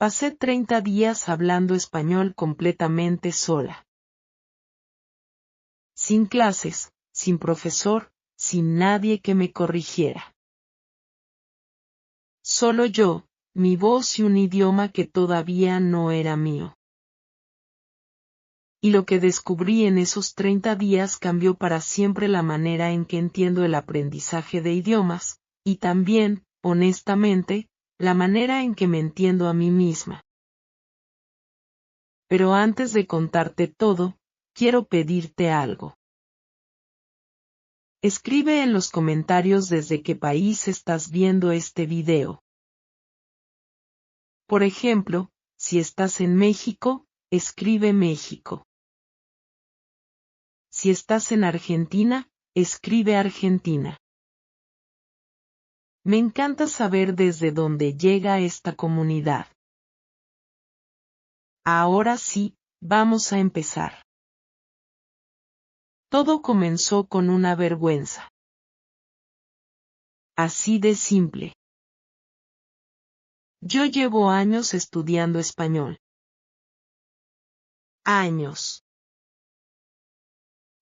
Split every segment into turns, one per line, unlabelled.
Pasé 30 días hablando español completamente sola. Sin clases, sin profesor, sin nadie que me corrigiera. Solo yo, mi voz y un idioma que todavía no era mío. Y lo que descubrí en esos 30 días cambió para siempre la manera en que entiendo el aprendizaje de idiomas, y también, honestamente, la manera en que me entiendo a mí misma. Pero antes de contarte todo, quiero pedirte algo. Escribe en los comentarios desde qué país estás viendo este video. Por ejemplo, si estás en México, escribe México. Si estás en Argentina, escribe Argentina. Me encanta saber desde dónde llega esta comunidad. Ahora sí, vamos a empezar. Todo comenzó con una vergüenza. Así de simple. Yo llevo años estudiando español. Años.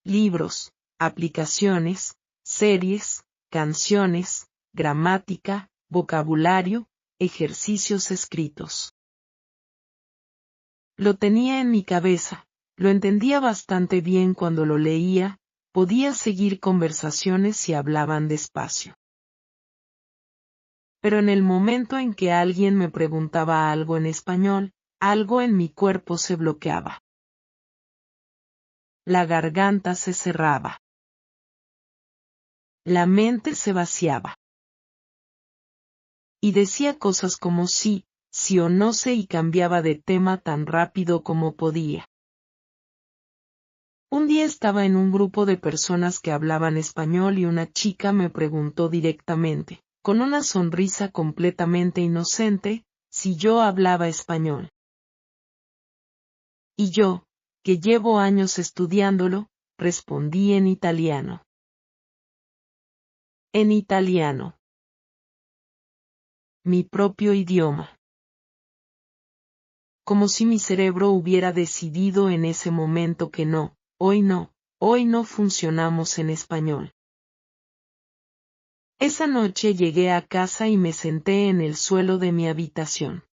Libros, aplicaciones, series, canciones, gramática, vocabulario, ejercicios escritos. Lo tenía en mi cabeza, lo entendía bastante bien cuando lo leía, podía seguir conversaciones si hablaban despacio. Pero en el momento en que alguien me preguntaba algo en español, algo en mi cuerpo se bloqueaba. La garganta se cerraba. La mente se vaciaba. Y decía cosas como sí o no sé y cambiaba de tema tan rápido como podía. Un día estaba en un grupo de personas que hablaban español y una chica me preguntó directamente, con una sonrisa completamente inocente, si yo hablaba español. Y yo, que llevo años estudiándolo, respondí en italiano. En italiano. Mi propio idioma. Como si mi cerebro hubiera decidido en ese momento que no, hoy no funcionamos en español. Esa noche llegué a casa y me senté en el suelo de mi habitación.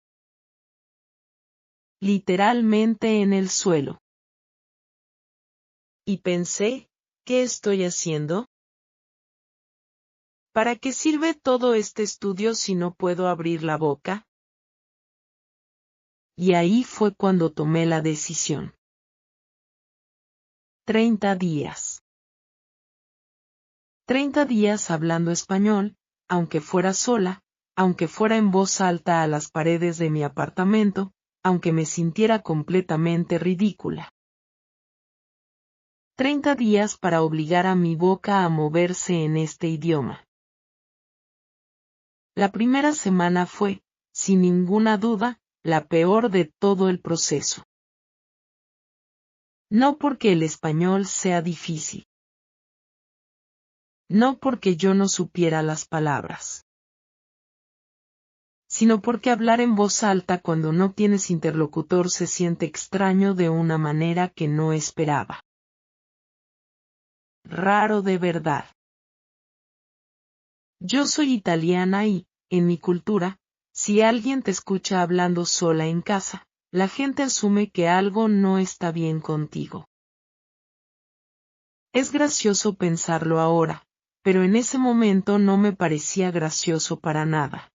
Literalmente en el suelo. Y pensé, ¿qué estoy haciendo? ¿Para qué sirve todo este estudio si no puedo abrir la boca? Y ahí fue cuando tomé la decisión. 30 días. 30 días hablando español, aunque fuera sola, aunque fuera en voz alta a las paredes de mi apartamento, aunque me sintiera completamente ridícula. 30 días para obligar a mi boca a moverse en este idioma. La primera semana fue, sin ninguna duda, la peor de todo el proceso. No porque el español sea difícil. No porque yo no supiera las palabras. Sino porque hablar en voz alta cuando no tienes interlocutor se siente extraño de una manera que no esperaba. Raro de verdad. Yo soy italiana y, en mi cultura, si alguien te escucha hablando sola en casa, la gente asume que algo no está bien contigo. Es gracioso pensarlo ahora, pero en ese momento no me parecía gracioso para nada.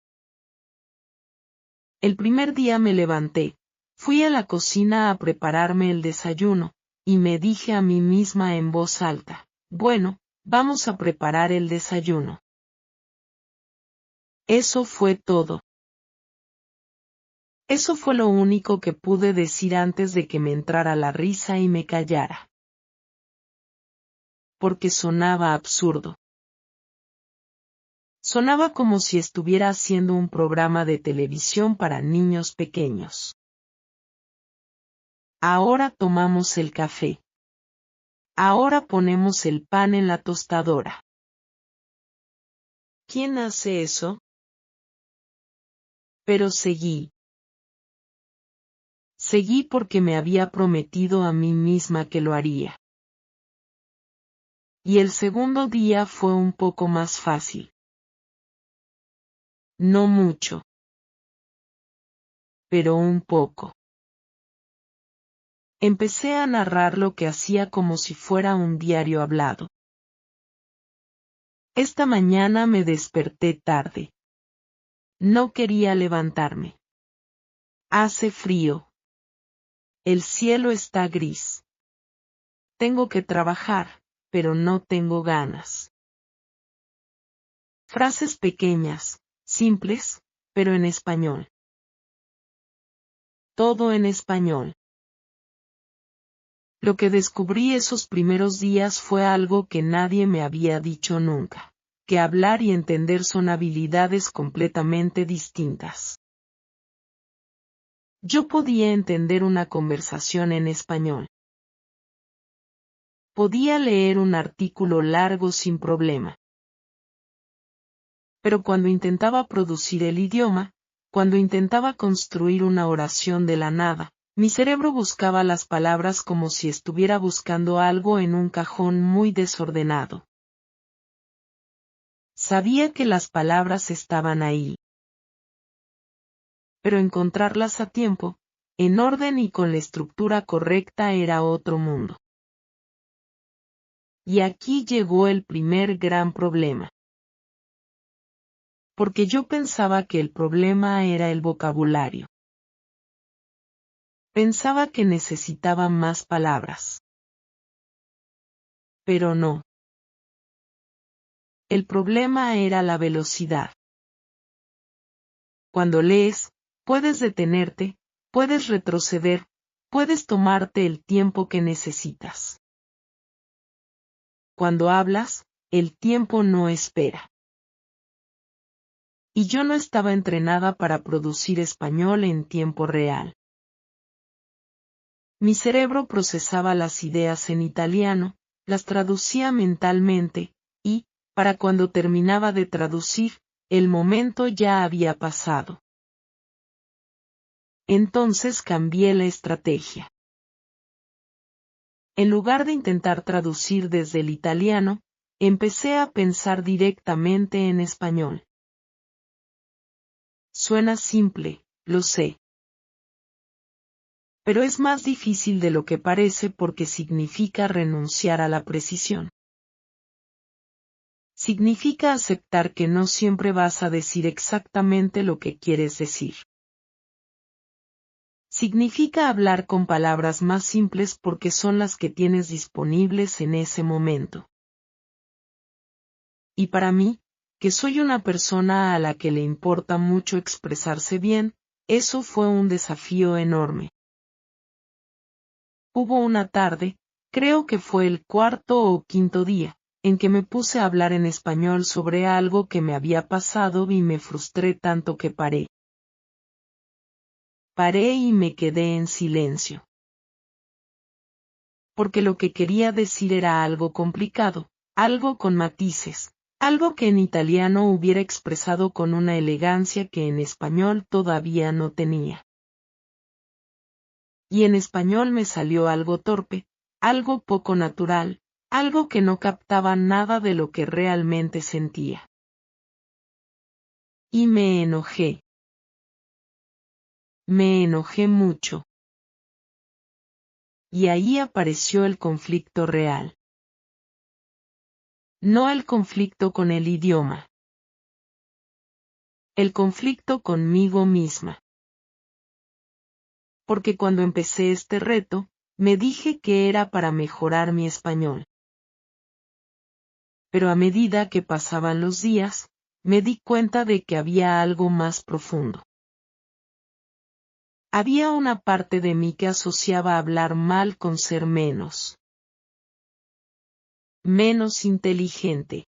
El primer día me levanté, fui a la cocina a prepararme el desayuno, y me dije a mí misma en voz alta, bueno, vamos a preparar el desayuno. Eso fue todo. Eso fue lo único que pude decir antes de que me entrara la risa y me callara. Porque sonaba absurdo. Sonaba como si estuviera haciendo un programa de televisión para niños pequeños. Ahora tomamos el café. Ahora ponemos el pan en la tostadora. ¿Quién hace eso? Pero seguí. Seguí porque me había prometido a mí misma que lo haría. Y el segundo día fue un poco más fácil. No mucho. Pero un poco. Empecé a narrar lo que hacía como si fuera un diario hablado. Esta mañana me desperté tarde. No quería levantarme. Hace frío. El cielo está gris. Tengo que trabajar, pero no tengo ganas. Frases pequeñas, simples, pero en español. Todo en español. Lo que descubrí esos primeros días fue algo que nadie me había dicho nunca, que hablar y entender son habilidades completamente distintas. Yo podía entender una conversación en español. Podía leer un artículo largo sin problema. Pero cuando intentaba producir el idioma, cuando intentaba construir una oración de la nada, mi cerebro buscaba las palabras como si estuviera buscando algo en un cajón muy desordenado. Sabía que las palabras estaban ahí. Pero encontrarlas a tiempo, en orden y con la estructura correcta era otro mundo. Y aquí llegó el primer gran problema. Porque yo pensaba que el problema era el vocabulario. Pensaba que necesitaba más palabras. Pero no. El problema era la velocidad. Cuando lees, puedes detenerte, puedes retroceder, puedes tomarte el tiempo que necesitas. Cuando hablas, el tiempo no espera. Y yo no estaba entrenada para producir español en tiempo real. Mi cerebro procesaba las ideas en italiano, las traducía mentalmente, y, para cuando terminaba de traducir, el momento ya había pasado. Entonces cambié la estrategia. En lugar de intentar traducir desde el italiano, empecé a pensar directamente en español. Suena simple, lo sé. Pero es más difícil de lo que parece porque significa renunciar a la precisión. Significa aceptar que no siempre vas a decir exactamente lo que quieres decir. Significa hablar con palabras más simples porque son las que tienes disponibles en ese momento. Y para mí, que soy una persona a la que le importa mucho expresarse bien, eso fue un desafío enorme. Hubo una tarde, creo que fue el cuarto o quinto día, en que me puse a hablar en español sobre algo que me había pasado y me frustré tanto que paré. Paré y me quedé en silencio. Porque lo que quería decir era algo complicado, algo con matices, algo que en italiano hubiera expresado con una elegancia que en español todavía no tenía. Y en español me salió algo torpe, algo poco natural, algo que no captaba nada de lo que realmente sentía. Y me enojé. Me enojé mucho. Y ahí apareció el conflicto real. No el conflicto con el idioma. El conflicto conmigo misma. Porque cuando empecé este reto, me dije que era para mejorar mi español. Pero a medida que pasaban los días, me di cuenta de que había algo más profundo. Había una parte de mí que asociaba hablar mal con ser menos inteligente,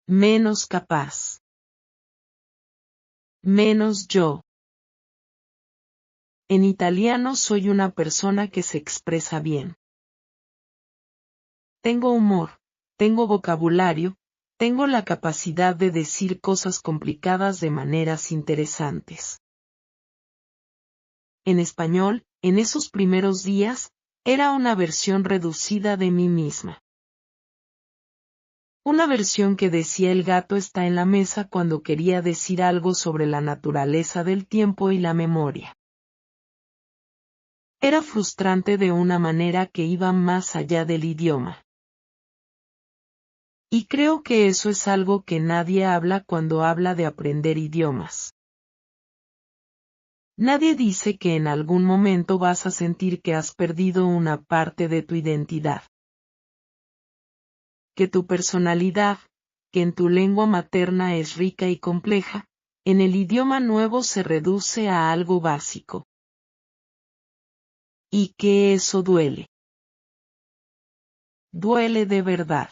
menos capaz, menos yo. En italiano soy una persona que se expresa bien. Tengo humor, tengo vocabulario, tengo la capacidad de decir cosas complicadas de maneras interesantes. en español, en esos primeros días, era una versión reducida de mí misma. Una versión que decía el gato está en la mesa cuando quería decir algo sobre la naturaleza del tiempo y la memoria. Era frustrante de una manera que iba más allá del idioma. Y creo que eso es algo que nadie habla cuando habla de aprender idiomas. Nadie dice que en algún momento vas a sentir que has perdido una parte de tu identidad. Que tu personalidad, que en tu lengua materna es rica y compleja, en el idioma nuevo se reduce a algo básico. Y que eso duele. Duele de verdad.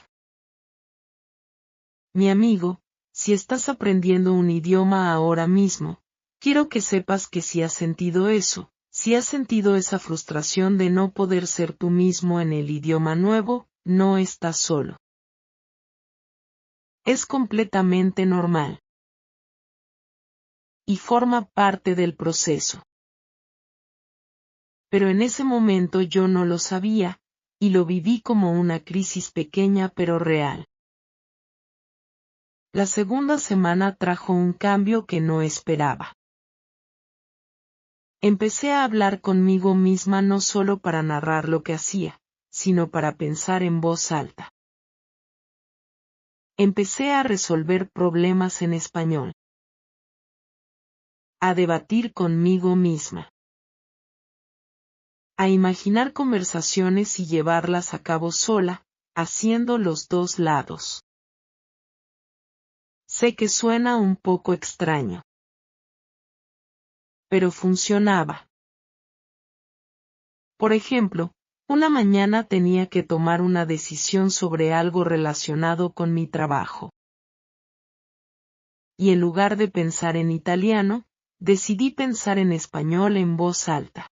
Mi amigo, si estás aprendiendo un idioma ahora mismo, quiero que sepas que si has sentido eso, si has sentido esa frustración de no poder ser tú mismo en el idioma nuevo, no estás solo. Es completamente normal. Y forma parte del proceso. Pero en ese momento yo no lo sabía, y lo viví como una crisis pequeña pero real. La segunda semana trajo un cambio que no esperaba. Empecé a hablar conmigo misma no solo para narrar lo que hacía, sino para pensar en voz alta. Empecé a resolver problemas en español. A debatir conmigo misma. A imaginar conversaciones y llevarlas a cabo sola, haciendo los dos lados. Sé que suena un poco extraño. Pero funcionaba. Por ejemplo, una mañana tenía que tomar una decisión sobre algo relacionado con mi trabajo. Y en lugar de pensar en italiano, decidí pensar en español en voz alta.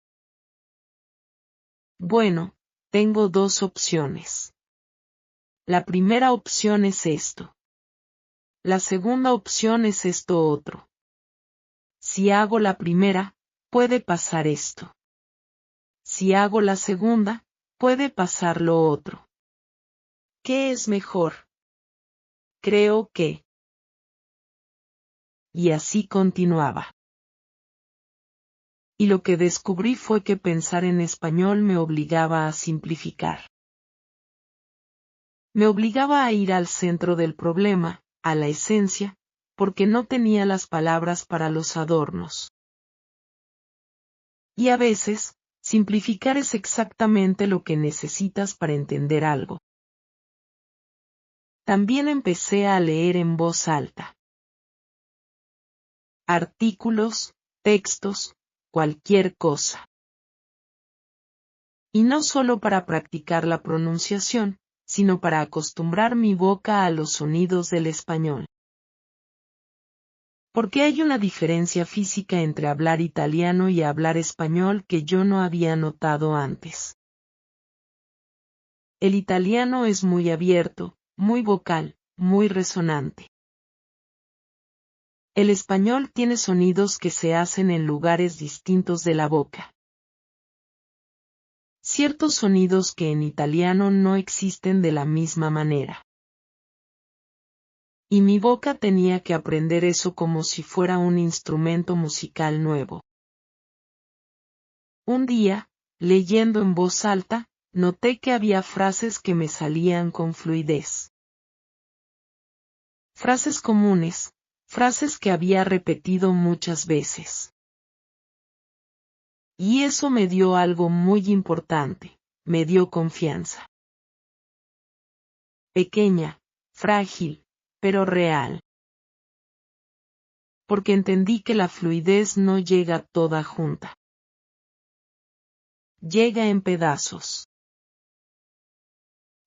Bueno, tengo dos opciones. La primera opción es esto. La segunda opción es esto otro. Si hago la primera, puede pasar esto. Si hago la segunda, puede pasar lo otro. ¿Qué es mejor? Creo que. Y así continuaba. Y lo que descubrí fue que pensar en español me obligaba a simplificar. Me obligaba a ir al centro del problema, a la esencia, porque no tenía las palabras para los adornos. Y a veces, simplificar es exactamente lo que necesitas para entender algo. También empecé a leer en voz alta. Artículos, textos, cualquier cosa. Y no solo para practicar la pronunciación, sino para acostumbrar mi boca a los sonidos del español. Porque hay una diferencia física entre hablar italiano y hablar español que yo no había notado antes. El italiano es muy abierto, muy vocal, muy resonante. El español tiene sonidos que se hacen en lugares distintos de la boca. Ciertos sonidos que en italiano no existen de la misma manera. Y mi boca tenía que aprender eso como si fuera un instrumento musical nuevo. Un día, leyendo en voz alta, noté que había frases que me salían con fluidez. Frases comunes, frases que había repetido muchas veces. Y eso me dio algo muy importante, me dio confianza. Pequeña, frágil, pero real. Porque entendí que la fluidez no llega toda junta. Llega en pedazos.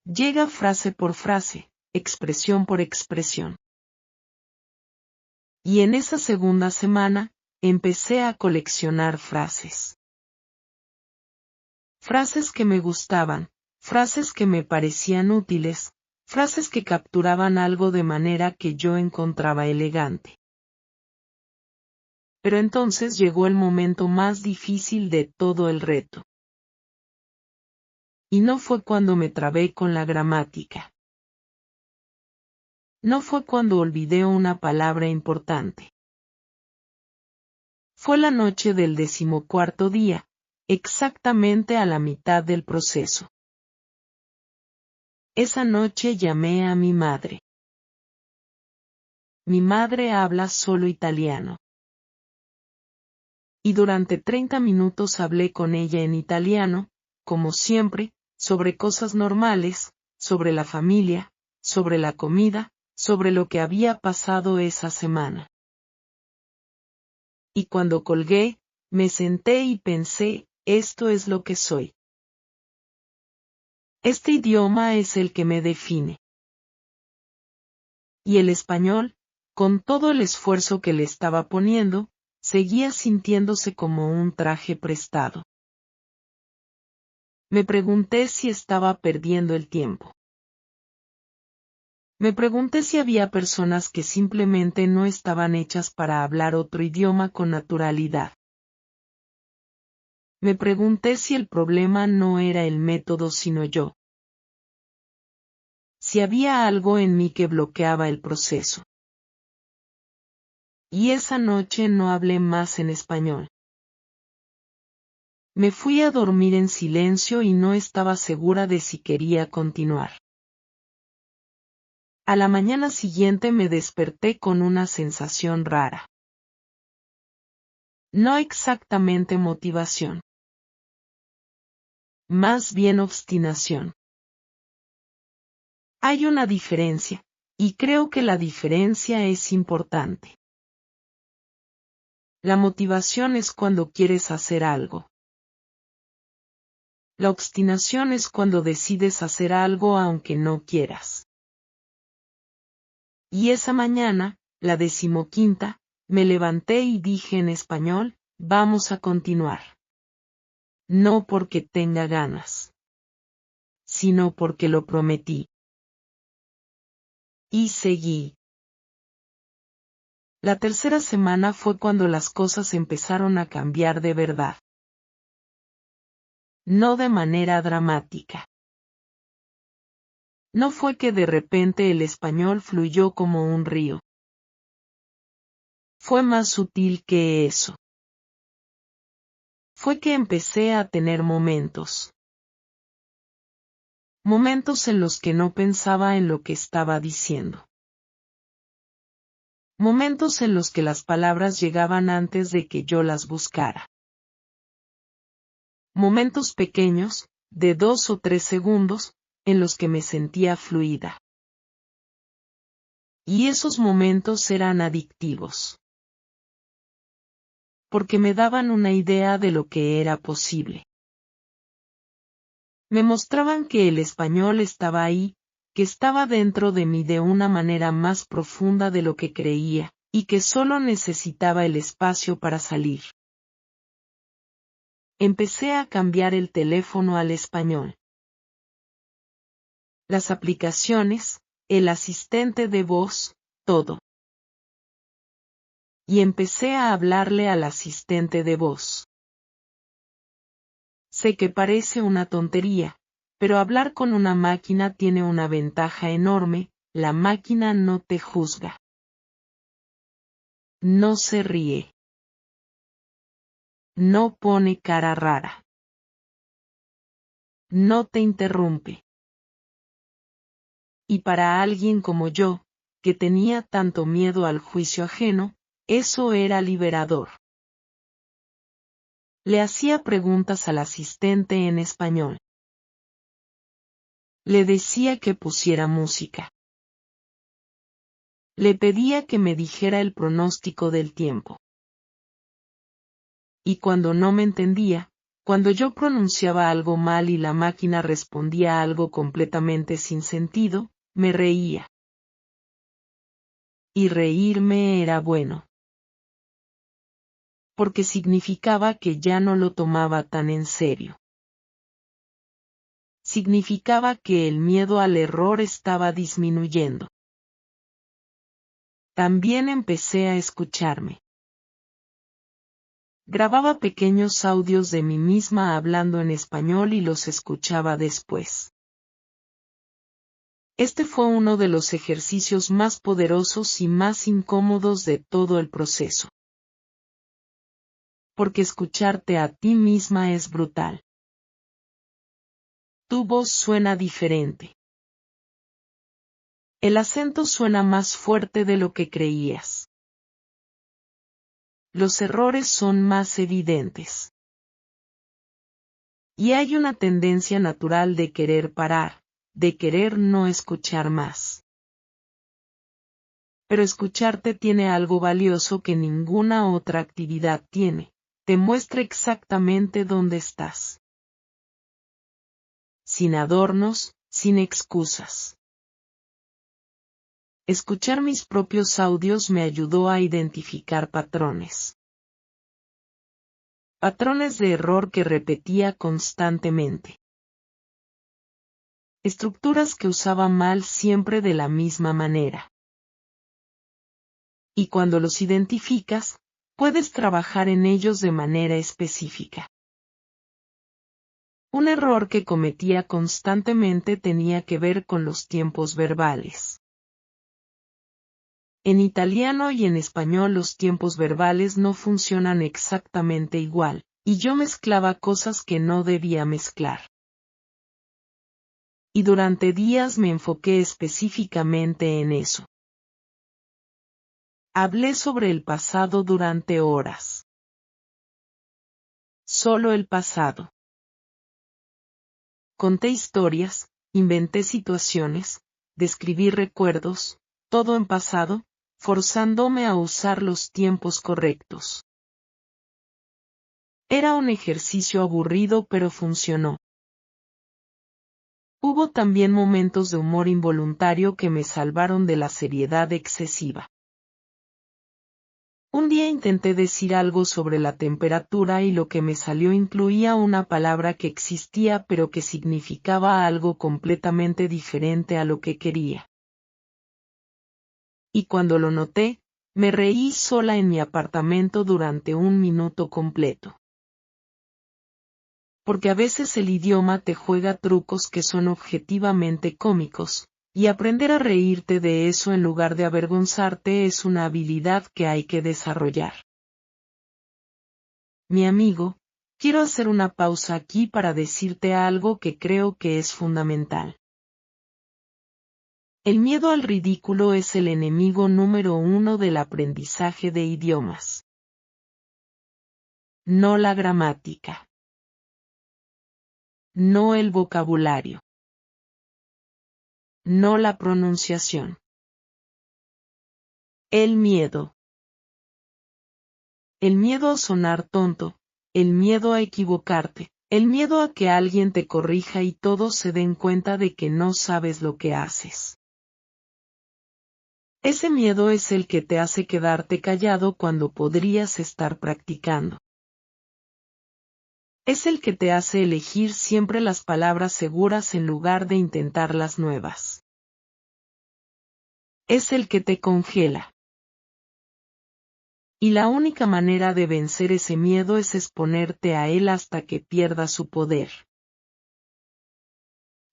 Llega frase por frase, expresión por expresión. Y en esa segunda semana, empecé a coleccionar frases. Frases que me gustaban, frases que me parecían útiles, frases que capturaban algo de manera que yo encontraba elegante. Pero entonces llegó el momento más difícil de todo el reto. Y no fue cuando me trabé con la gramática. No fue cuando olvidé una palabra importante. Fue la noche del 14º día, exactamente a la mitad del proceso. Esa noche llamé a mi madre. Mi madre habla solo italiano. Y durante 30 minutos hablé con ella en italiano, como siempre, sobre cosas normales, sobre la familia, sobre la comida, sobre lo que había pasado esa semana. Y cuando colgué, me senté y pensé, esto es lo que soy. Este idioma es el que me define. Y el español, con todo el esfuerzo que le estaba poniendo, seguía sintiéndose como un traje prestado. Me pregunté si estaba perdiendo el tiempo. Me pregunté si había personas que simplemente no estaban hechas para hablar otro idioma con naturalidad. Me pregunté si el problema no era el método sino yo. Si había algo en mí que bloqueaba el proceso. Y esa noche no hablé más en español. Me fui a dormir en silencio y no estaba segura de si quería continuar. A la mañana siguiente me desperté con una sensación rara. No exactamente motivación. Más bien obstinación. Hay una diferencia, y creo que la diferencia es importante. La motivación es cuando quieres hacer algo. La obstinación es cuando decides hacer algo aunque no quieras. Y esa mañana, la 15ª, me levanté y dije en español, vamos a continuar. No porque tenga ganas, sino porque lo prometí. Y seguí. La tercera semana fue cuando las cosas empezaron a cambiar de verdad. No de manera dramática. No fue que de repente el español fluyó como un río. Fue más sutil que eso. Fue que empecé a tener momentos. Momentos en los que no pensaba en lo que estaba diciendo. Momentos en los que las palabras llegaban antes de que yo las buscara. Momentos pequeños, de 2 o 3 segundos, en los que me sentía fluida. Y esos momentos eran adictivos. Porque me daban una idea de lo que era posible. Me mostraban que el español estaba ahí, que estaba dentro de mí de una manera más profunda de lo que creía, y que solo necesitaba el espacio para salir. Empecé a cambiar el teléfono al español. Las aplicaciones, el asistente de voz, todo. Y empecé a hablarle al asistente de voz. Sé que parece una tontería, pero hablar con una máquina tiene una ventaja enorme, la máquina no te juzga. No se ríe. No pone cara rara. No te interrumpe. Y para alguien como yo, que tenía tanto miedo al juicio ajeno, eso era liberador. Le hacía preguntas al asistente en español. Le decía que pusiera música. Le pedía que me dijera el pronóstico del tiempo. Y cuando no me entendía, cuando yo pronunciaba algo mal y la máquina respondía algo completamente sin sentido, me reía. Y reírme era bueno. Porque significaba que ya no lo tomaba tan en serio. Significaba que el miedo al error estaba disminuyendo. También empecé a escucharme. Grababa pequeños audios de mí misma hablando en español y los escuchaba después. Este fue uno de los ejercicios más poderosos y más incómodos de todo el proceso. Porque escucharte a ti misma es brutal. Tu voz suena diferente. El acento suena más fuerte de lo que creías. Los errores son más evidentes. Y hay una tendencia natural de querer parar, de querer no escuchar más. Pero escucharte tiene algo valioso que ninguna otra actividad tiene, te muestra exactamente dónde estás. Sin adornos, sin excusas. Escuchar mis propios audios me ayudó a identificar patrones. Patrones de error que repetía constantemente. Estructuras que usaba mal siempre de la misma manera. Y cuando los identificas, puedes trabajar en ellos de manera específica. Un error que cometía constantemente tenía que ver con los tiempos verbales. En italiano y en español los tiempos verbales no funcionan exactamente igual, y yo mezclaba cosas que no debía mezclar. Y durante días me enfoqué específicamente en eso. Hablé sobre el pasado durante horas. Solo el pasado. Conté historias, inventé situaciones, describí recuerdos, todo en pasado, forzándome a usar los tiempos correctos. Era un ejercicio aburrido pero funcionó. Hubo también momentos de humor involuntario que me salvaron de la seriedad excesiva. Un día intenté decir algo sobre la temperatura y lo que me salió incluía una palabra que existía pero que significaba algo completamente diferente a lo que quería. Y cuando lo noté, me reí sola en mi apartamento durante 1 minuto completo. Porque a veces el idioma te juega trucos que son objetivamente cómicos, y aprender a reírte de eso en lugar de avergonzarte es una habilidad que hay que desarrollar. Mi amigo, quiero hacer una pausa aquí para decirte algo que creo que es fundamental. El miedo al ridículo es el enemigo número 1 del aprendizaje de idiomas. No la gramática. No el vocabulario. No la pronunciación. El miedo. El miedo a sonar tonto, el miedo a equivocarte, el miedo a que alguien te corrija y todos se den cuenta de que no sabes lo que haces. Ese miedo es el que te hace quedarte callado cuando podrías estar practicando. Es el que te hace elegir siempre las palabras seguras en lugar de intentar las nuevas. Es el que te congela. Y la única manera de vencer ese miedo es exponerte a él hasta que pierda su poder.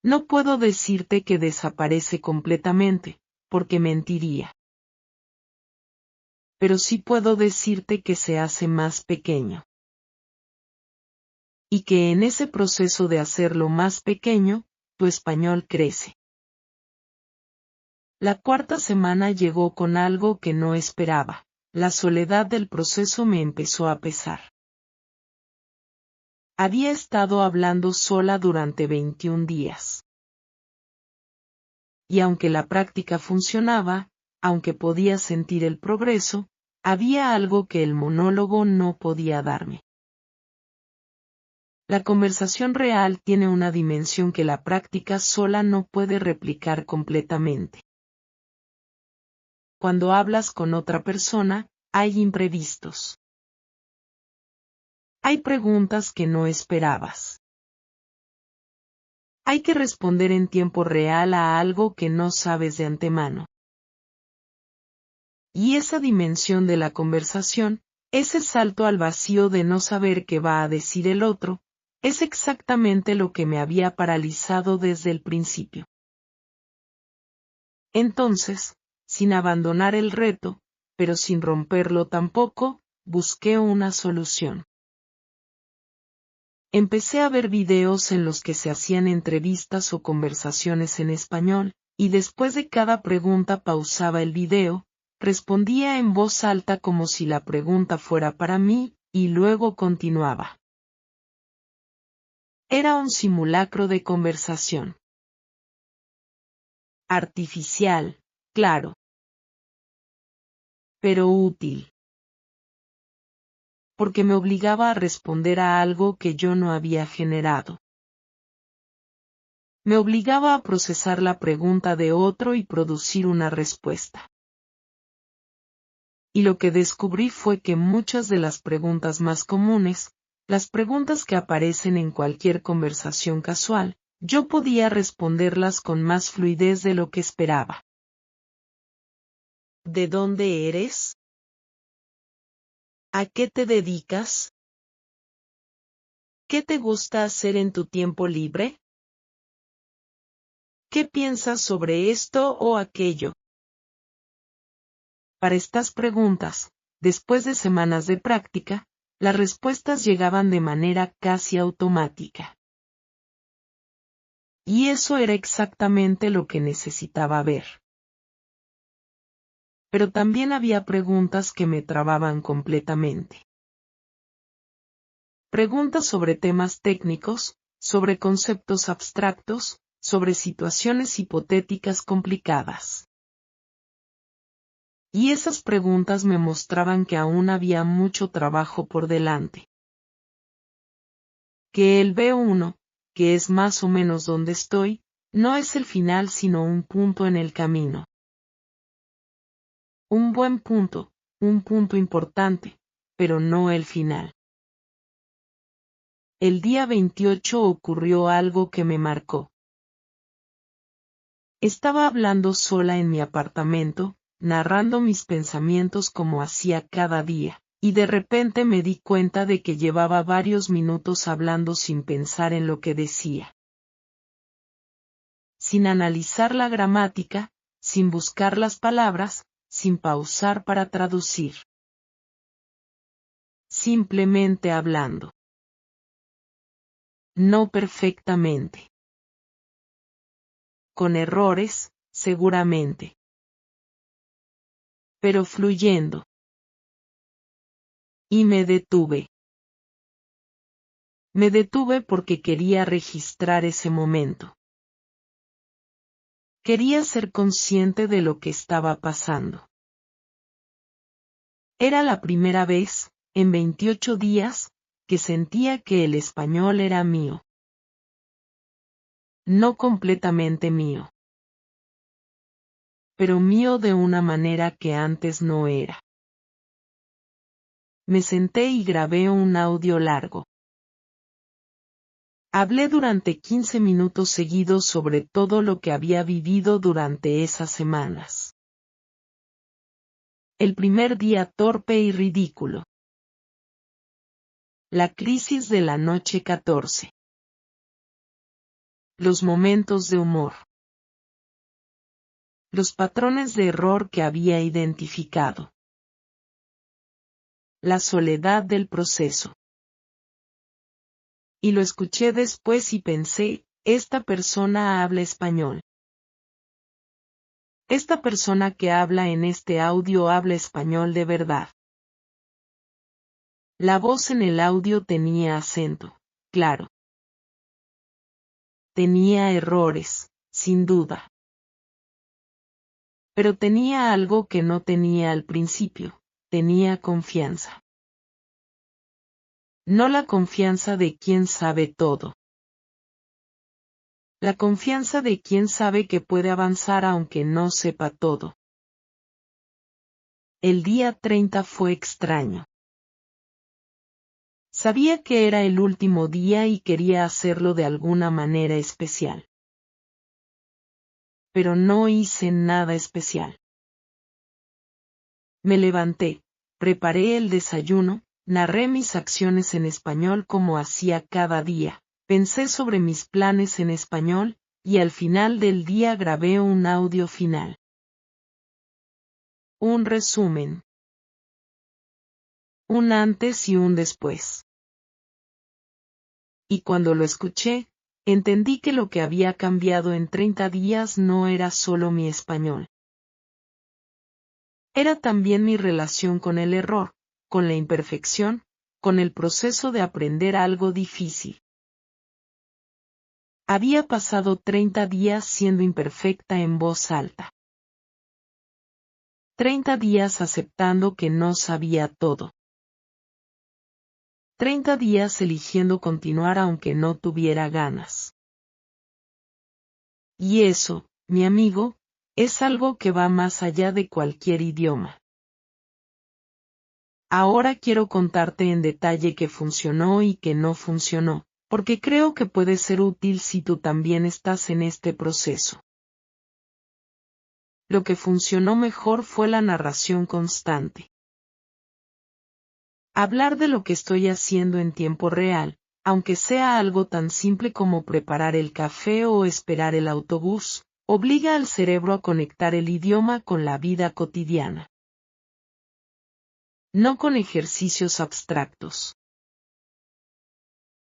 No puedo decirte que desaparece completamente, porque mentiría. Pero sí puedo decirte que se hace más pequeño. Y que en ese proceso de hacerlo más pequeño, tu español crece. La 4ª semana llegó con algo que no esperaba. La soledad del proceso me empezó a pesar. Había estado hablando sola durante 21 días. Y aunque la práctica funcionaba, aunque podía sentir el progreso, había algo que el monólogo no podía darme. La conversación real tiene una dimensión que la práctica sola no puede replicar completamente. Cuando hablas con otra persona, hay imprevistos. Hay preguntas que no esperabas. Hay que responder en tiempo real a algo que no sabes de antemano. Y esa dimensión de la conversación, Ese salto al vacío de no saber qué va a decir el otro, es exactamente lo que me había paralizado desde el principio. Entonces, sin abandonar el reto, pero sin romperlo tampoco, busqué una solución. Empecé a ver videos en los que se hacían entrevistas o conversaciones en español, y después de cada pregunta pausaba el video, respondía en voz alta como si la pregunta fuera para mí, y luego continuaba. Era un simulacro de conversación. Artificial, claro. Pero útil. Porque me obligaba a responder a algo que yo no había generado. Me obligaba a procesar la pregunta de otro y producir una respuesta. Y lo que descubrí fue que muchas de las preguntas más comunes, las preguntas que aparecen en cualquier conversación casual, yo podía responderlas con más fluidez de lo que esperaba. ¿De dónde eres? ¿A qué te dedicas? ¿Qué te gusta hacer en tu tiempo libre? ¿Qué piensas sobre esto o aquello? Para estas preguntas, después de semanas de práctica, las respuestas llegaban de manera casi automática. Y eso era exactamente lo que necesitaba ver. Pero también había preguntas que me trababan completamente. Preguntas sobre temas técnicos, sobre conceptos abstractos, sobre situaciones hipotéticas complicadas. Y esas preguntas me mostraban que aún había mucho trabajo por delante. Que el B1, que es más o menos donde estoy, no es el final sino un punto en el camino. Un buen punto, un punto importante, pero no el final. El día 28 ocurrió algo que me marcó. Estaba hablando sola en mi apartamento, narrando mis pensamientos como hacía cada día, y de repente me di cuenta de que llevaba varios minutos hablando sin pensar en lo que decía. Sin analizar la gramática, sin buscar las palabras, sin pausar para traducir. Simplemente hablando. No perfectamente. Con errores, seguramente. Pero fluyendo. Y me detuve. Me detuve porque quería registrar ese momento. Quería ser consciente de lo que estaba pasando. Era la primera vez, en 28 días, que sentía que el español era mío. No completamente mío. Pero mío de una manera que antes no era. Me senté y grabé un audio largo. Hablé durante 15 minutos seguidos sobre todo lo que había vivido durante esas semanas. El primer día torpe y ridículo. La crisis de la noche 14. Los momentos de humor. Los patrones de error que había identificado. La soledad del proceso. Y lo escuché después y pensé, esta persona habla español. Esta persona que habla en este audio habla español de verdad. La voz en el audio tenía acento, claro. Tenía errores, sin duda. Pero tenía algo que no tenía al principio, tenía confianza. No la confianza de quien sabe todo. La confianza de quien sabe que puede avanzar aunque no sepa todo. El día 30 fue extraño. Sabía que era el último día y quería hacerlo de alguna manera especial. Pero no hice nada especial. Me levanté, preparé el desayuno, narré mis acciones en español como hacía cada día, pensé sobre mis planes en español, y al final del día grabé un audio final. Un resumen. Un antes y un después. Y cuando lo escuché, entendí que lo que había cambiado en 30 días no era solo mi español. Era también mi relación con el error, con la imperfección, con el proceso de aprender algo difícil. Había pasado 30 días siendo imperfecta en voz alta. 30 días aceptando que no sabía todo. 30 días eligiendo continuar aunque no tuviera ganas. Y eso, mi amigo, es algo que va más allá de cualquier idioma. Ahora quiero contarte en detalle qué funcionó y qué no funcionó, porque creo que puede ser útil si tú también estás en este proceso. Lo que funcionó mejor fue la narración constante. Hablar de lo que estoy haciendo en tiempo real, aunque sea algo tan simple como preparar el café o esperar el autobús, obliga al cerebro a conectar el idioma con la vida cotidiana. No con ejercicios abstractos.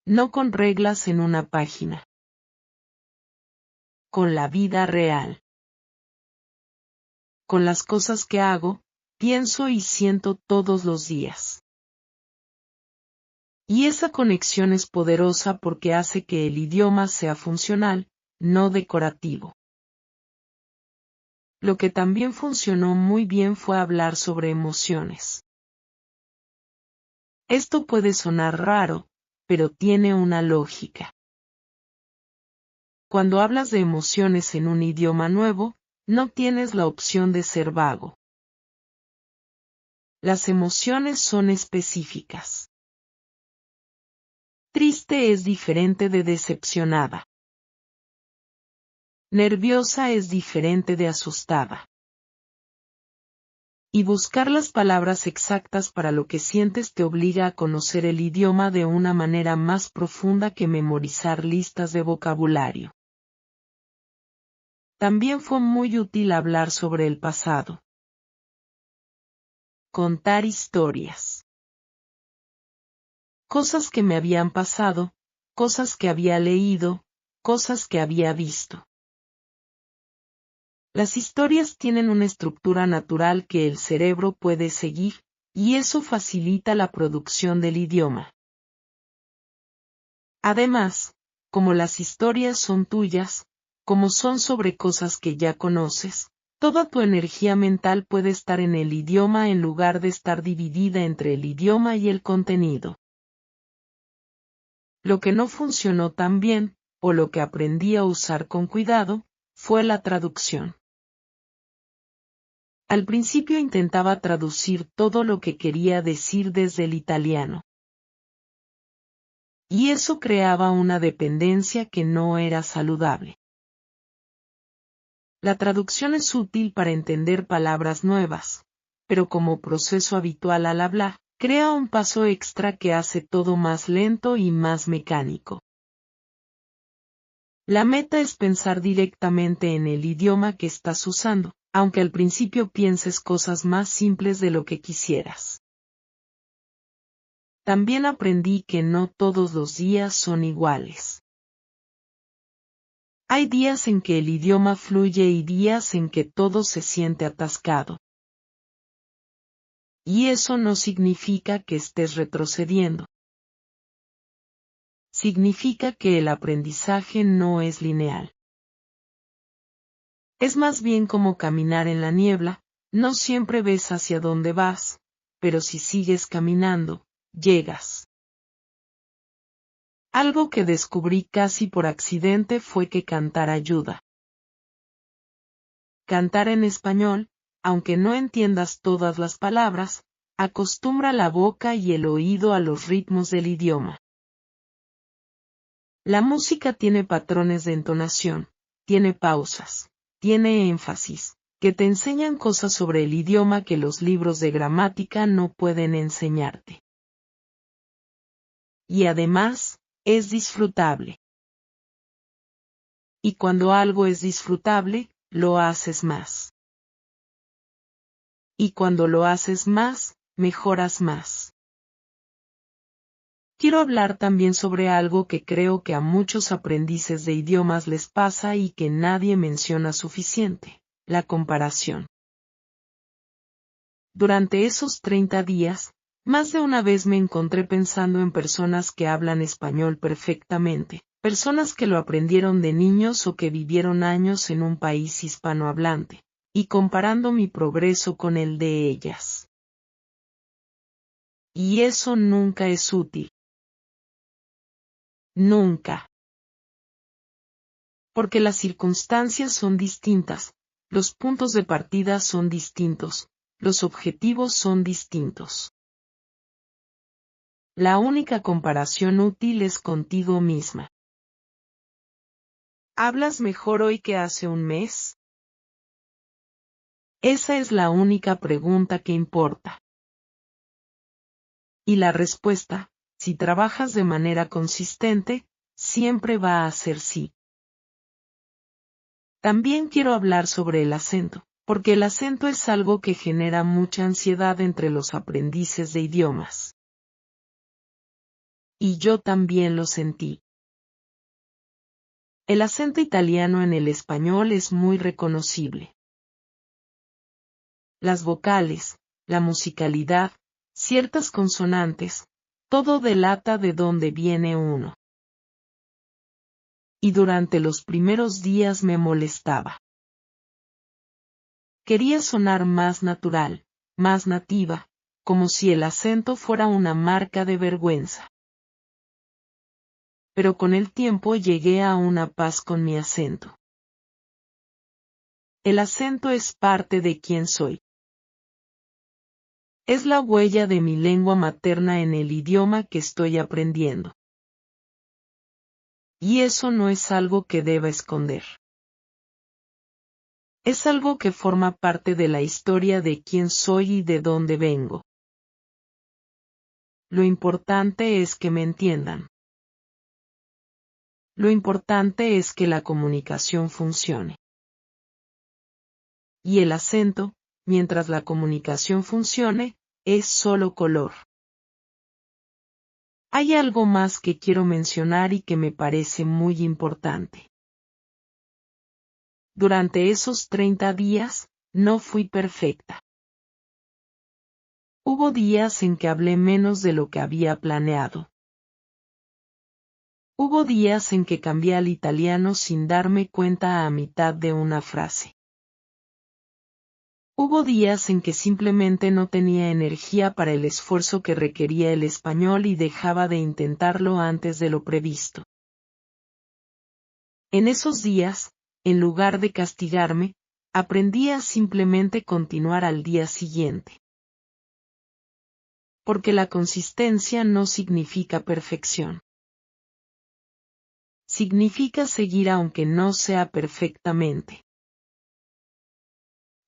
No con reglas en una página. Con la vida real. Con las cosas que hago, pienso y siento todos los días. Y esa conexión es poderosa porque hace que el idioma sea funcional, no decorativo. Lo que también funcionó muy bien fue hablar sobre emociones. Esto puede sonar raro, pero tiene una lógica. Cuando hablas de emociones en un idioma nuevo, no tienes la opción de ser vago. Las emociones son específicas. Triste es diferente de decepcionada. Nerviosa es diferente de asustada. Y buscar las palabras exactas para lo que sientes te obliga a conocer el idioma de una manera más profunda que memorizar listas de vocabulario. También fue muy útil hablar sobre el pasado. Contar historias. Cosas que me habían pasado, cosas que había leído, cosas que había visto. Las historias tienen una estructura natural que el cerebro puede seguir, y eso facilita la producción del idioma. Además, como las historias son tuyas, como son sobre cosas que ya conoces, toda tu energía mental puede estar en el idioma en lugar de estar dividida entre el idioma y el contenido. Lo que no funcionó tan bien, o lo que aprendí a usar con cuidado, fue la traducción. Al principio intentaba traducir todo lo que quería decir desde el italiano. Y eso creaba una dependencia que no era saludable. La traducción es útil para entender palabras nuevas, pero como proceso habitual al hablar, crea un paso extra que hace todo más lento y más mecánico. La meta es pensar directamente en el idioma que estás usando, aunque al principio pienses cosas más simples de lo que quisieras. También aprendí que no todos los días son iguales. Hay días en que el idioma fluye y días en que todo se siente atascado. Y eso no significa que estés retrocediendo. Significa que el aprendizaje no es lineal. Es más bien como caminar en la niebla, no siempre ves hacia dónde vas, pero si sigues caminando, llegas. Algo que descubrí casi por accidente fue que cantar ayuda. Cantar en español, aunque no entiendas todas las palabras, acostumbra la boca y el oído a los ritmos del idioma. La música tiene patrones de entonación, tiene pausas, tiene énfasis, que te enseñan cosas sobre el idioma que los libros de gramática no pueden enseñarte. Y además, es disfrutable. Y cuando algo es disfrutable, lo haces más. Y cuando lo haces más, mejoras más. Quiero hablar también sobre algo que creo que a muchos aprendices de idiomas les pasa y que nadie menciona suficiente: la comparación. Durante esos 30 días, más de una vez me encontré pensando en personas que hablan español perfectamente, personas que lo aprendieron de niños o que vivieron años en un país hispanohablante, y comparando mi progreso con el de ellas. Y eso nunca es útil. Nunca. Porque las circunstancias son distintas, los puntos de partida son distintos, los objetivos son distintos. La única comparación útil es contigo misma. ¿Hablas mejor hoy que hace un mes? Esa es la única pregunta que importa. Y la respuesta, si trabajas de manera consistente, siempre va a ser sí. También quiero hablar sobre el acento, porque el acento es algo que genera mucha ansiedad entre los aprendices de idiomas. Y yo también lo sentí. El acento italiano en el español es muy reconocible. Las vocales, la musicalidad, ciertas consonantes, todo delata de dónde viene uno. Y durante los primeros días me molestaba. Quería sonar más natural, más nativa, como si el acento fuera una marca de vergüenza. Pero con el tiempo llegué a una paz con mi acento. El acento es parte de quién soy. Es la huella de mi lengua materna en el idioma que estoy aprendiendo. Y eso no es algo que deba esconder. Es algo que forma parte de la historia de quién soy y de dónde vengo. Lo importante es que me entiendan. Lo importante es que la comunicación funcione. Y el acento, mientras la comunicación funcione, es solo color. Hay algo más que quiero mencionar y que me parece muy importante. Durante esos 30 días, no fui perfecta. Hubo días en que hablé menos de lo que había planeado. Hubo días en que cambié al italiano sin darme cuenta a mitad de una frase. Hubo días en que simplemente no tenía energía para el esfuerzo que requería el español y dejaba de intentarlo antes de lo previsto. En esos días, en lugar de castigarme, aprendí a simplemente continuar al día siguiente. Porque la consistencia no significa perfección. Significa seguir aunque no sea perfectamente.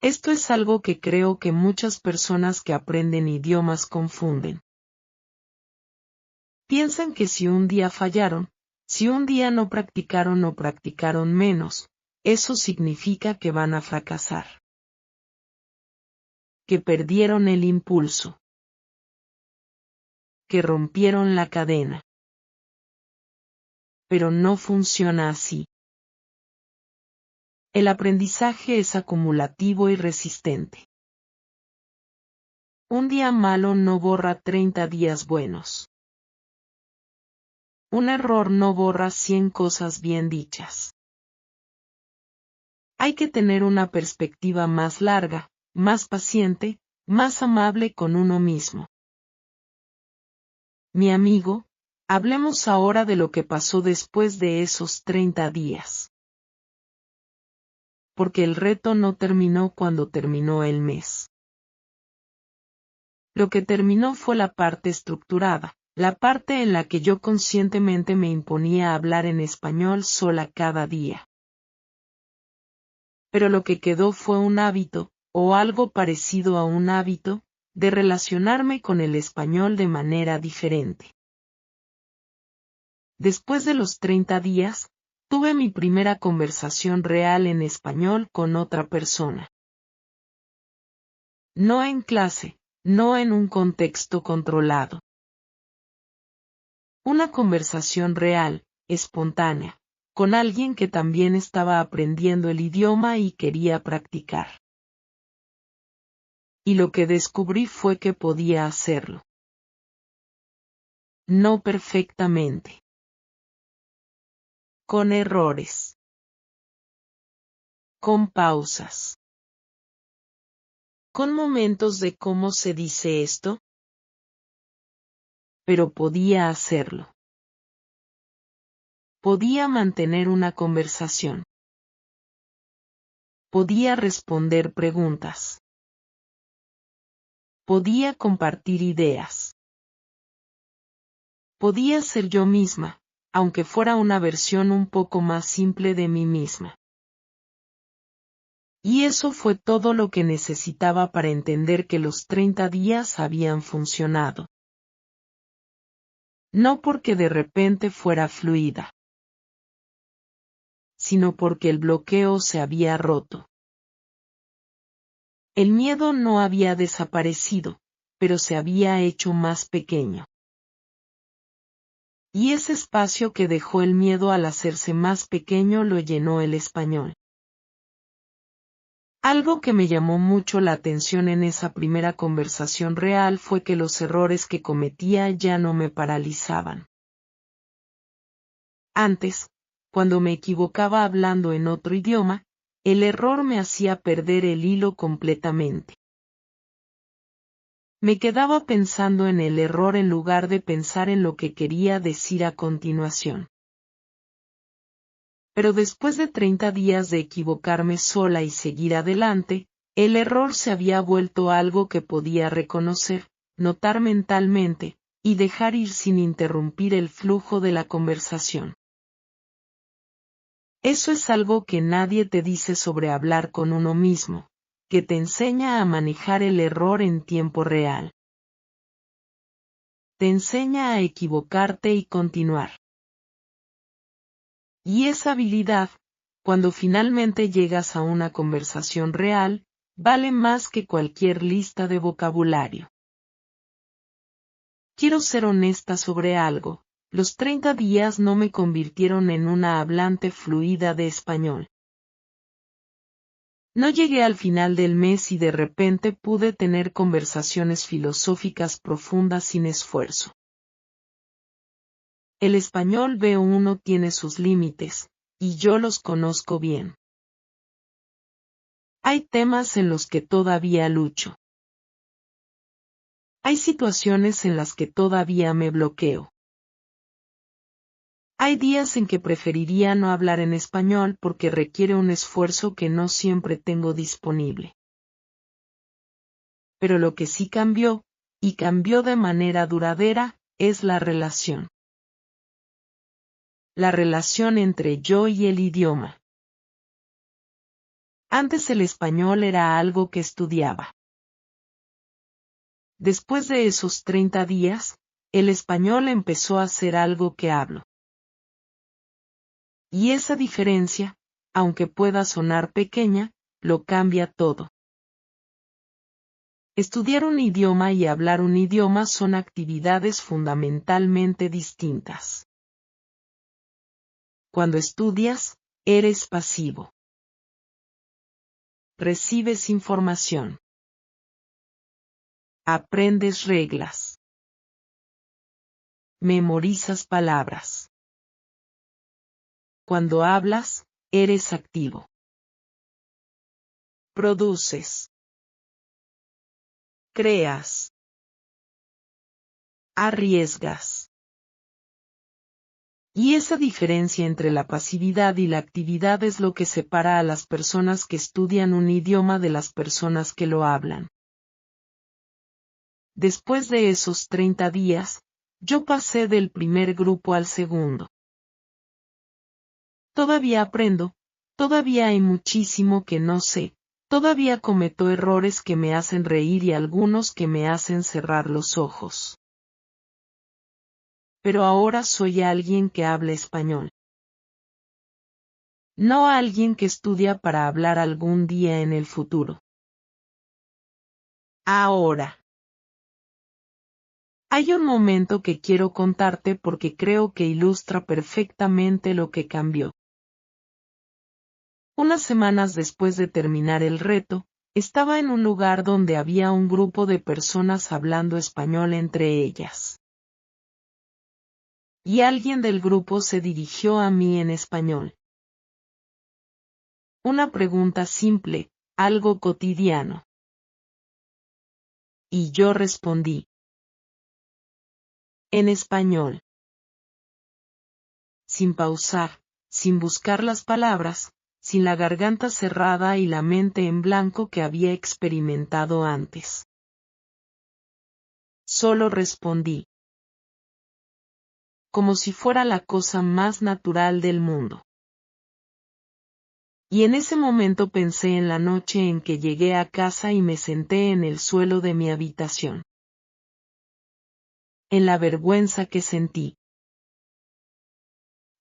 Esto es algo que creo que muchas personas que aprenden idiomas confunden. Piensan que si un día fallaron, si un día no practicaron o practicaron menos, eso significa que van a fracasar. Que perdieron el impulso. Que rompieron la cadena. Pero no funciona así. El aprendizaje es acumulativo y resistente. Un día malo no borra 30 días buenos. Un error no borra 100 cosas bien dichas. Hay que tener una perspectiva más larga, más paciente, más amable con uno mismo. Mi amigo, hablemos ahora de lo que pasó después de esos 30 días. Porque el reto no terminó cuando terminó el mes. Lo que terminó fue la parte estructurada, la parte en la que yo conscientemente me imponía hablar en español sola cada día. Pero lo que quedó fue un hábito, o algo parecido a un hábito, de relacionarme con el español de manera diferente. Después de los 30 días, tuve mi primera conversación real en español con otra persona. No en clase, no en un contexto controlado. Una conversación real, espontánea, con alguien que también estaba aprendiendo el idioma y quería practicar. Y lo que descubrí fue que podía hacerlo. No perfectamente. Con errores. Con pausas. Con momentos de cómo se dice esto. Pero podía hacerlo. Podía mantener una conversación. Podía responder preguntas. Podía compartir ideas. Podía ser yo misma, aunque fuera una versión un poco más simple de mí misma. Y eso fue todo lo que necesitaba para entender que los 30 días habían funcionado. No porque de repente fuera fluida, sino porque el bloqueo se había roto. El miedo no había desaparecido, pero se había hecho más pequeño. Y ese espacio que dejó el miedo al hacerse más pequeño lo llenó el español. Algo que me llamó mucho la atención en esa primera conversación real fue que los errores que cometía ya no me paralizaban. Antes, cuando me equivocaba hablando en otro idioma, el error me hacía perder el hilo completamente. Me quedaba pensando en el error en lugar de pensar en lo que quería decir a continuación. Pero después de 30 días de equivocarme sola y seguir adelante, el error se había vuelto algo que podía reconocer, notar mentalmente, y dejar ir sin interrumpir el flujo de la conversación. Eso es algo que nadie te dice sobre hablar con uno mismo, que te enseña a manejar el error en tiempo real. Te enseña a equivocarte y continuar. Y esa habilidad, cuando finalmente llegas a una conversación real, vale más que cualquier lista de vocabulario. Quiero ser honesta sobre algo, los 30 días no me convirtieron en una hablante fluida de español. No llegué al final del mes y de repente pude tener conversaciones filosóficas profundas sin esfuerzo. El español B1 tiene sus límites, y yo los conozco bien. Hay temas en los que todavía lucho. Hay situaciones en las que todavía me bloqueo. Hay días en que preferiría no hablar en español porque requiere un esfuerzo que no siempre tengo disponible. Pero lo que sí cambió, y cambió de manera duradera, es la relación. La relación entre yo y el idioma. Antes el español era algo que estudiaba. Después de esos 30 días, el español empezó a ser algo que hablo. Y esa diferencia, aunque pueda sonar pequeña, lo cambia todo. Estudiar un idioma y hablar un idioma son actividades fundamentalmente distintas. Cuando estudias, eres pasivo. Recibes información. Aprendes reglas. Memorizas palabras. Cuando hablas, eres activo. Produces. Creas. Arriesgas. Y esa diferencia entre la pasividad y la actividad es lo que separa a las personas que estudian un idioma de las personas que lo hablan. Después de esos 30 días, yo pasé del primer grupo al segundo. Todavía aprendo, todavía hay muchísimo que no sé, todavía cometo errores que me hacen reír y algunos que me hacen cerrar los ojos. Pero ahora soy alguien que habla español. No alguien que estudia para hablar algún día en el futuro. Ahora. Hay un momento que quiero contarte porque creo que ilustra perfectamente lo que cambió. Unas semanas después de terminar el reto, estaba en un lugar donde había un grupo de personas hablando español entre ellas. Y alguien del grupo se dirigió a mí en español. Una pregunta simple, algo cotidiano. Y yo respondí. En español. Sin pausar, sin buscar las palabras, sin la garganta cerrada y la mente en blanco que había experimentado antes. Solo respondí. Como si fuera la cosa más natural del mundo. Y en ese momento pensé en la noche en que llegué a casa y me senté en el suelo de mi habitación. En la vergüenza que sentí.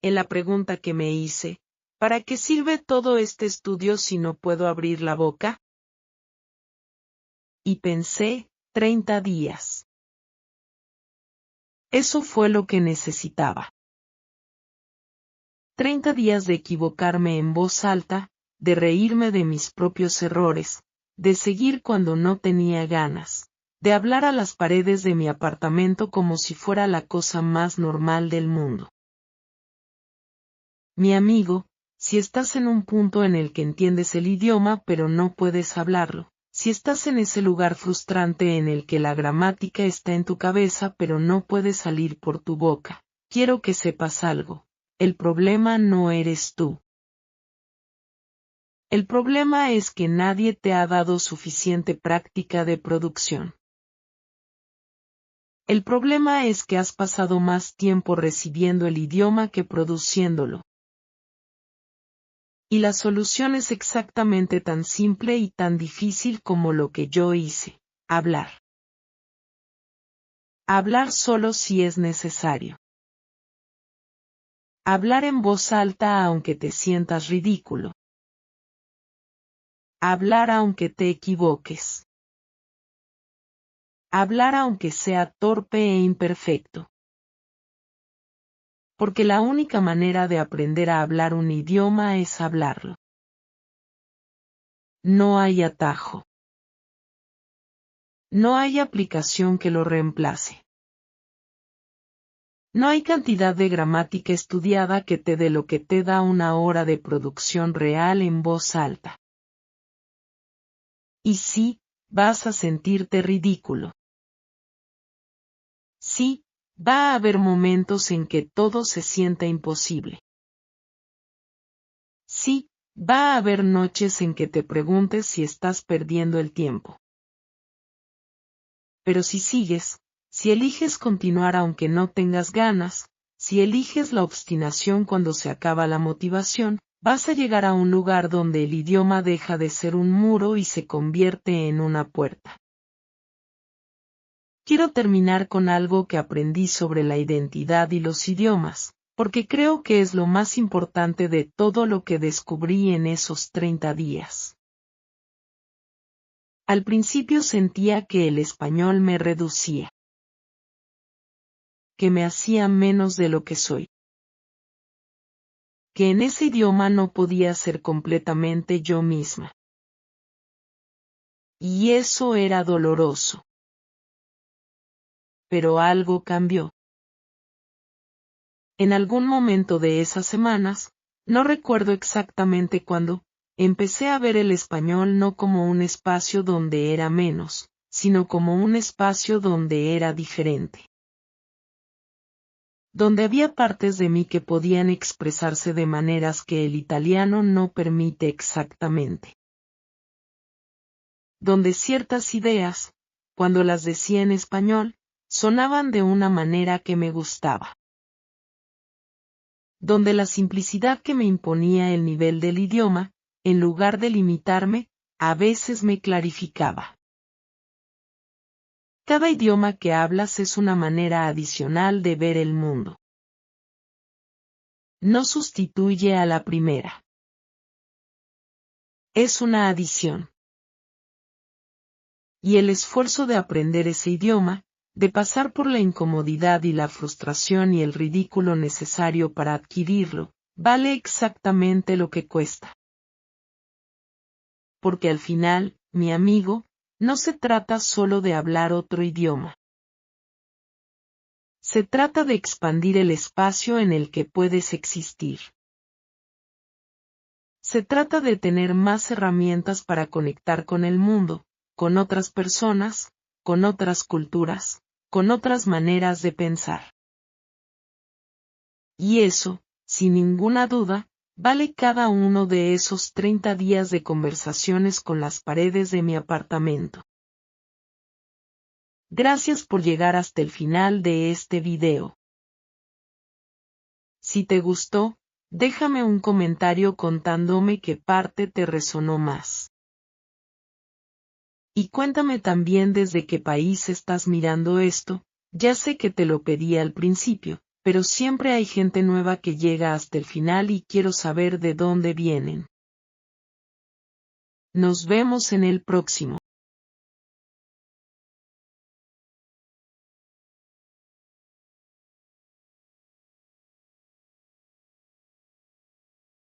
En la pregunta que me hice, ¿para qué sirve todo este estudio si no puedo abrir la boca? Y pensé, 30 días. Eso fue lo que necesitaba. 30 días de equivocarme en voz alta, de reírme de mis propios errores, de seguir cuando no tenía ganas, de hablar a las paredes de mi apartamento como si fuera la cosa más normal del mundo. Mi amigo, si estás en un punto en el que entiendes el idioma pero no puedes hablarlo, si estás en ese lugar frustrante en el que la gramática está en tu cabeza pero no puede salir por tu boca, quiero que sepas algo. El problema no eres tú. El problema es que nadie te ha dado suficiente práctica de producción. El problema es que has pasado más tiempo recibiendo el idioma que produciéndolo. Y la solución es exactamente tan simple y tan difícil como lo que yo hice, hablar. Hablar solo si es necesario. Hablar en voz alta aunque te sientas ridículo. Hablar aunque te equivoques. Hablar aunque sea torpe e imperfecto. Porque la única manera de aprender a hablar un idioma es hablarlo. No hay atajo. No hay aplicación que lo reemplace. No hay cantidad de gramática estudiada que te dé lo que te da una hora de producción real en voz alta. Y sí, vas a sentirte ridículo. Sí, va a haber momentos en que todo se sienta imposible. Sí, va a haber noches en que te preguntes si estás perdiendo el tiempo. Pero si sigues, si eliges continuar aunque no tengas ganas, si eliges la obstinación cuando se acaba la motivación, vas a llegar a un lugar donde el idioma deja de ser un muro y se convierte en una puerta. Quiero terminar con algo que aprendí sobre la identidad y los idiomas, porque creo que es lo más importante de todo lo que descubrí en esos 30 días. Al principio sentía que el español me reducía. Que me hacía menos de lo que soy. Que en ese idioma no podía ser completamente yo misma. Y eso era doloroso. Pero algo cambió. En algún momento de esas semanas, no recuerdo exactamente cuándo, empecé a ver el español no como un espacio donde era menos, sino como un espacio donde era diferente. Donde había partes de mí que podían expresarse de maneras que el italiano no permite exactamente. Donde ciertas ideas, cuando las decía en español, sonaban de una manera que me gustaba. donde la simplicidad que me imponía el nivel del idioma, en lugar de limitarme, a veces me clarificaba. Cada idioma que hablas es una manera adicional de ver el mundo. No sustituye a la primera. Es una adición. Y el esfuerzo de aprender ese idioma, de pasar por la incomodidad y la frustración y el ridículo necesario para adquirirlo, vale exactamente lo que cuesta. Porque al final, mi amigo, no se trata solo de hablar otro idioma. Se trata de expandir el espacio en el que puedes existir. Se trata de tener más herramientas para conectar con el mundo, con otras personas, con otras culturas, con otras maneras de pensar. Y eso, sin ninguna duda, vale cada uno de esos 30 días de conversaciones con las paredes de mi apartamento. Gracias por llegar hasta el final de este video. Si te gustó, déjame un comentario contándome qué parte te resonó más. Y cuéntame también desde qué país estás mirando esto. Ya sé que te lo pedí al principio, pero siempre hay gente nueva que llega hasta el final y quiero saber de dónde vienen. Nos vemos en el próximo.